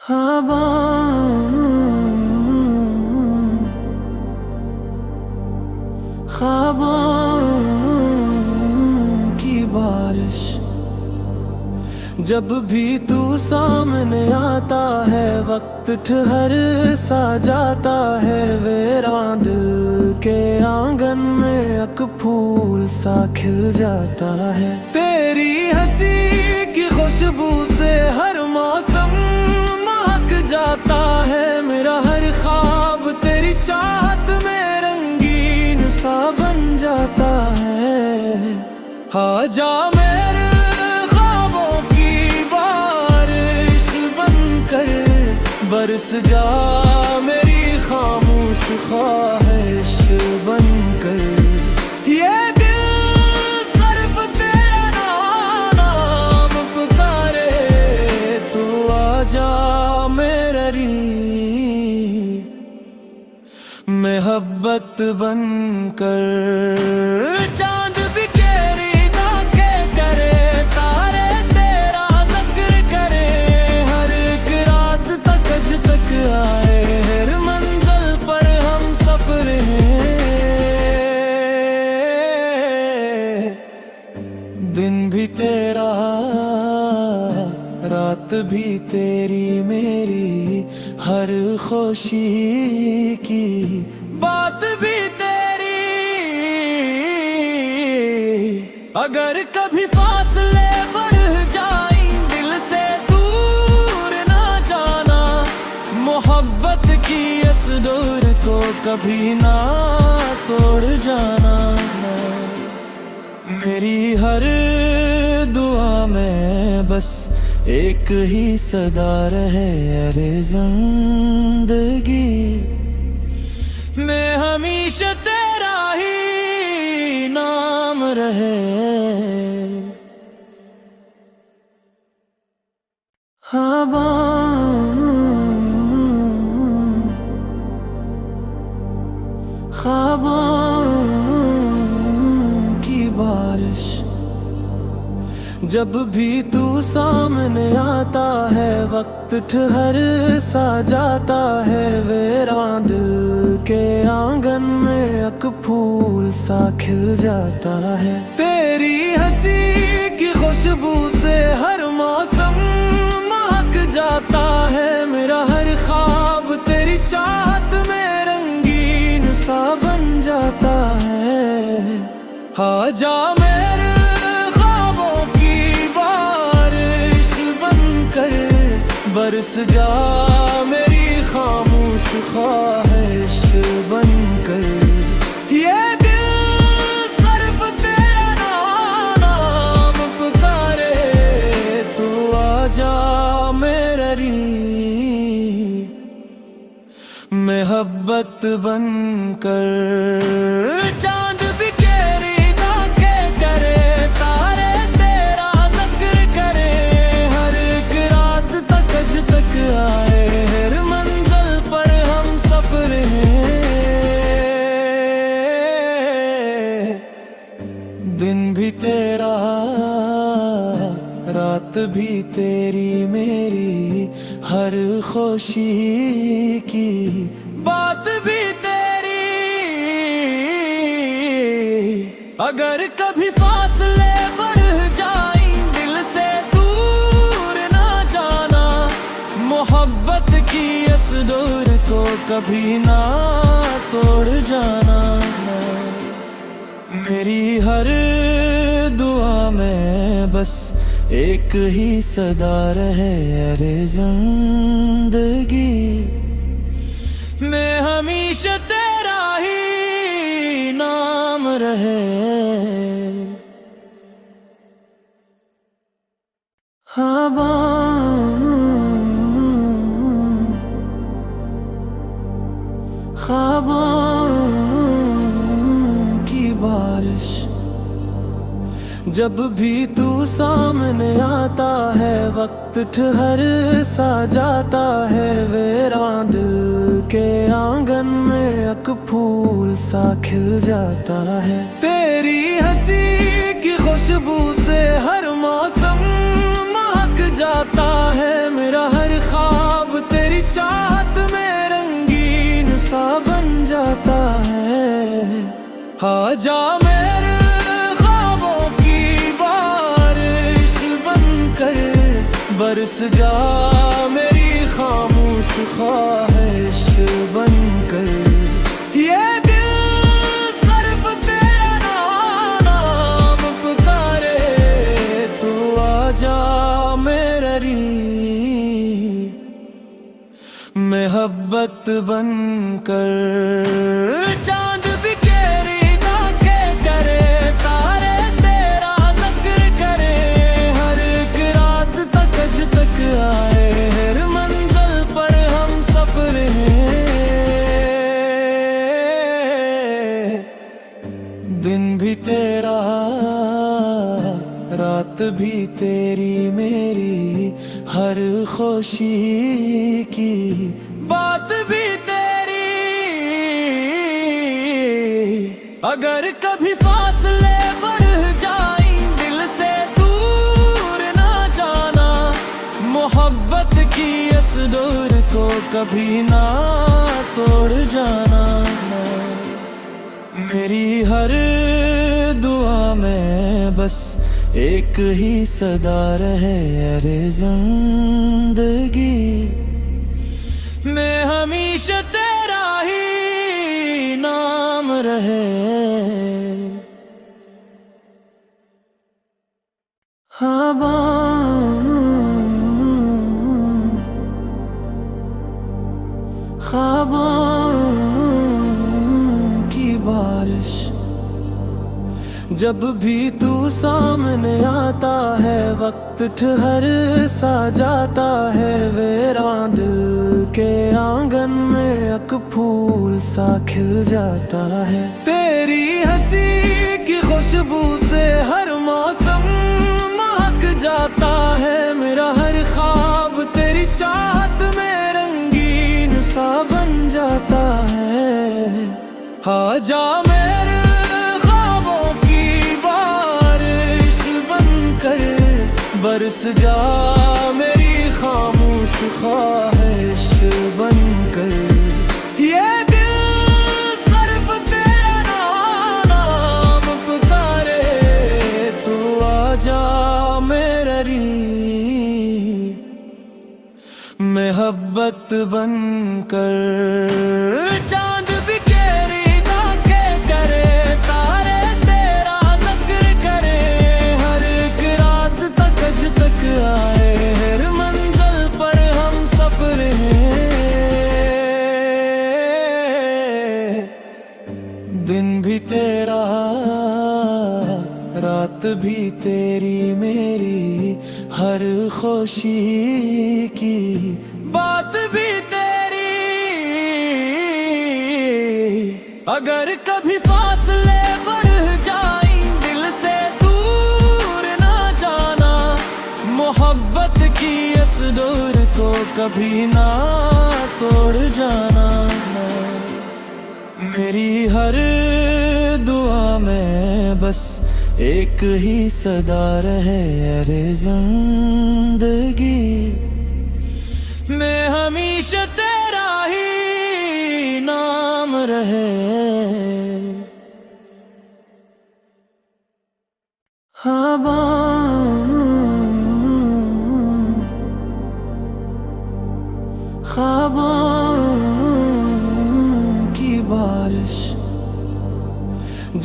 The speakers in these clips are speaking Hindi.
ख्वाबों की बारिश। जब भी तू सामने आता है वक्त ठहर सा जाता है। वीरान दिल के आंगन में एक फूल सा खिल जाता है। तेरी हंसी की खुशबू से हर मौसम महक जाता है। मेरा हर ख्वाब तेरी चाहत में रंगीन सा बन जाता है। आजा मेरे ख्वाबों की बारिश बनकर बरस जा मेरी खामोश ख्वाहिश बनकर। ये दिल सिर्फ तेरा नाम पुकारे, तू आजा मेरी मोहब्बत बनकर। चांद बिखेरी ताके करे, तारे तेरा जिक्र करे। हर एक रास्ता कज तक आए, हर मंजिल पर हम सफर हैं। दिन भी तेरा रात भी तेरी, मेरी हर खुशी की बात भी तेरी। अगर कभी फासले बढ़ जाए दिल से दूर ना जाना। मोहब्बत की इस डोर को कभी ना तोड़ जाना। मेरी हर दुआ में बस एक ही सदा रहे, अरे जिंदगी मैं हमेशा तेरा ही नाम रहे। ख्वाबों की बारिश। जब भी तू सामने आता है वक्त ठहर सा जाता है। वीरान दिल के आंगन में एक फूल सा खिल जाता है। तेरी हंसी की खुशबू से हर मौसम महक जाता है। मेरा हर ख्वाब तेरी चाहत में रंगीन सा बन जाता है। आजा मेरे बरस जा मेरी खामोश ख्वाहिश बनकर। ये दिल सिर्फ तेरा नाम पुकारे, तू आजा मेरी मोहब्बत बनकर। चांद बिखेरी ताके करे, तारे तेरा जिक्र करे। हर एक रास्ता कज तक आए, हर मंजिल पर हम सफर हैं। दिन भी तेरा रात भी तेरी, मेरी हर खुशी की बात भी तेरी। अगर कभी फासले बढ़ जाए दिल से दूर ना जाना। मोहब्बत की इस डोर को कभी ना तोड़ जाना। मेरी हर दुआ में बस एक ही सदा रहे, अरे जिंदगी मैं हमेशा तेरा ही नाम रहे। ख्वाबों की बारिश। जब भी तू सामने आता है वक्त ठहर सा जाता है। वीरान दिल के आंगन में एक फूल सा खिल जाता है। तेरी हंसी की खुशबू से हर मौसम महक जाता है। मेरा हर ख्वाब आजा मेरे ख्वाबों की बारिश बनकर, बरस जा मेरी खामोश ख्वाहिश बनकर। ये दिल सिर्फ तेरा नाम पुकारे, तू आजा मेरी मोहब्बत बनकर। चांद बिखेरी ताके करे, तारे तेरा जिक्र करे, हर एक रास्ता तुझ तक आए, हर मंजिल पर हम सफर हैं। दिन भी तेरा रात भी तेरी मेरी, हर खुशी की बात भी तेरी। अगर कभी फासले बढ़ जाएं दिल से दूर ना जाना, मोहब्बत की इस डोर को कभी ना तोड़ जाना। मेरी हर दुआ में बस एक ही सदा रहे, अरे जिंदगी मैं हमेशा तेरा ही नाम रहे। हाँ ख्वाबों की बारिश, जब भी तू सामने आता है वक्त ठहर सा जाता है। वीरान दिल के आंगन में एक फूल सा खिल जाता है। तेरी हंसी की खुशबू से हर मौसम महक जाता है। मेरा हर ख्वाब तेरी चाहत में रंगीन सा बन जाता है। आजा मेरे बरस जा मेरी खामोश ख्वाहिश बनकर। ये दिल सिर्फ तेरा नाम पुकारे, तू आजा मेरी मोहब्बत बनकर। चांद बिखेरी ताके करे, तारे तेरा जिक्र करे, हर एक रास्ता तुझ तक आए, हर मंजिल पर हम सफर हैं। दिन भी तेरा रात भी तेरी मेरी, हर खुशी की बात भी तेरी। अगर कभी फासले बढ़ जाएं दिल से दूर ना जाना, मोहब्बत की इस डोर को कभी ना तोड़ जाना। मेरी हर दुआ में बस एक ही सदा रहे, अरे जिंदगी मैं हमेशा तेरा ही नाम रहे। हाँ ख्वाबों की बारिश,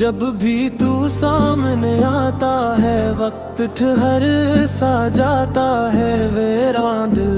जब भी तू सामने आता है वक्त ठहर सा जाता है। वीरान दिल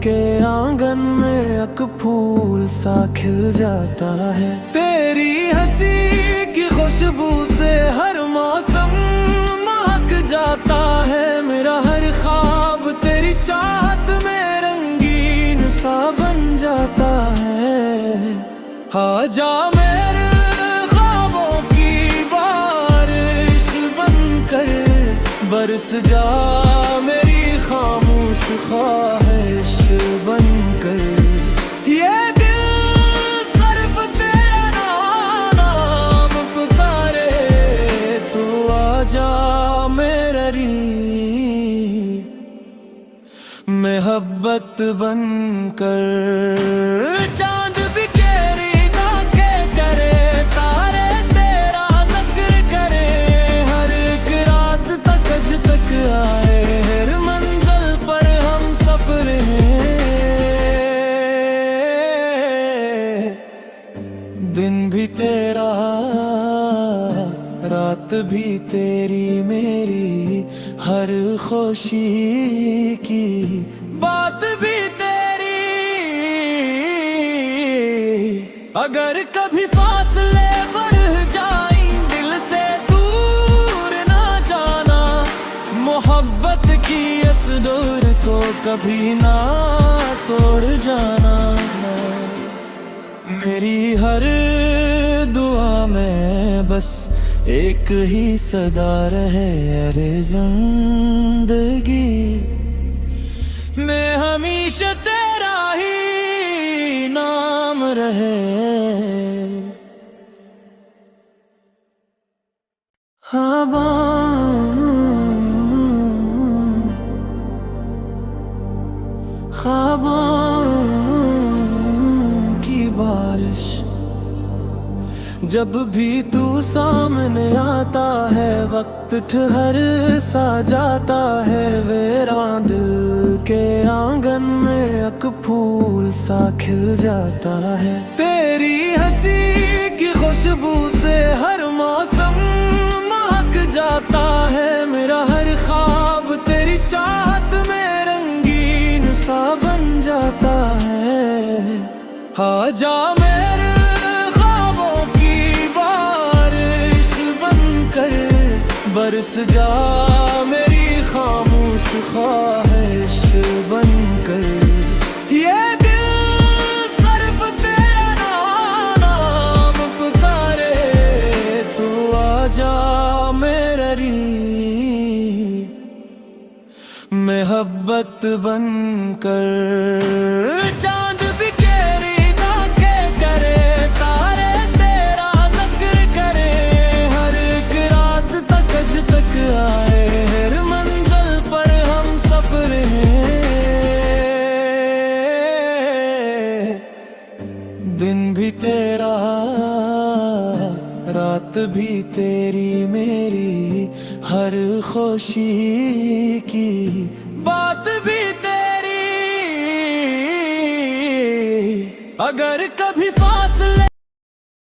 के आंगन में एक फूल सा खिल जाता है। तेरी हंसी की खुशबू से हर मौसम महक जाता है। मेरा हर ख्वाब तेरी चाहत में रंगीन सा बन जाता है। आजा मेरे ख्वाबों की बारिश बनकर, बरस जा मेरी खामोश ख्वाहिश बनकर। ये दिल सिर्फ तेरा नाम पुकारे, तू आजा मेरी मोहब्बत बनकर। चांद बिखेरी ताके करे, तारे तेरा भी तेरी मेरी हर खुशी की बात भी तेरी। अगर कभी फासले बढ़ जाए दिल से दूर ना जाना, मोहब्बत की इस डोर को कभी ना तोड़ जाना। मेरी हर दुआ में बस एक ही सदा रहे, अरे जिंदगी मैं हमेशा तेरा ही नाम रहे। ख्वाबों की बारिश जब भी तू सामने आता है, वक्त ठहर सा जाता है। मेरा दिल के आंगन में एक फूल सा खिल जाता है। तेरी हंसी की खुशबू से हर मौसम महक जाता है। मेरा हर ख्वाब तेरी चाहत में रंगीन सा बन जाता है। आजा मेरे ख्वाबों की बारिश बनकर, बरस जा मेरी खामोश ख्वाहिश बनकर। ये दिल सिर्फ तेरा नाम पुकारे, तू आजा मेरी मोहब्बत बनकर। चांद बिखेरी ताके करे, तारे तेरा जिक्र करे, हर एक रास्ता जज तक आए, हर मंजिल पर हम सफर हैं। दिन भी तेरा रात भी तेरी मेरी हर खुशी की बात भी तेरी। अगर कभी फासले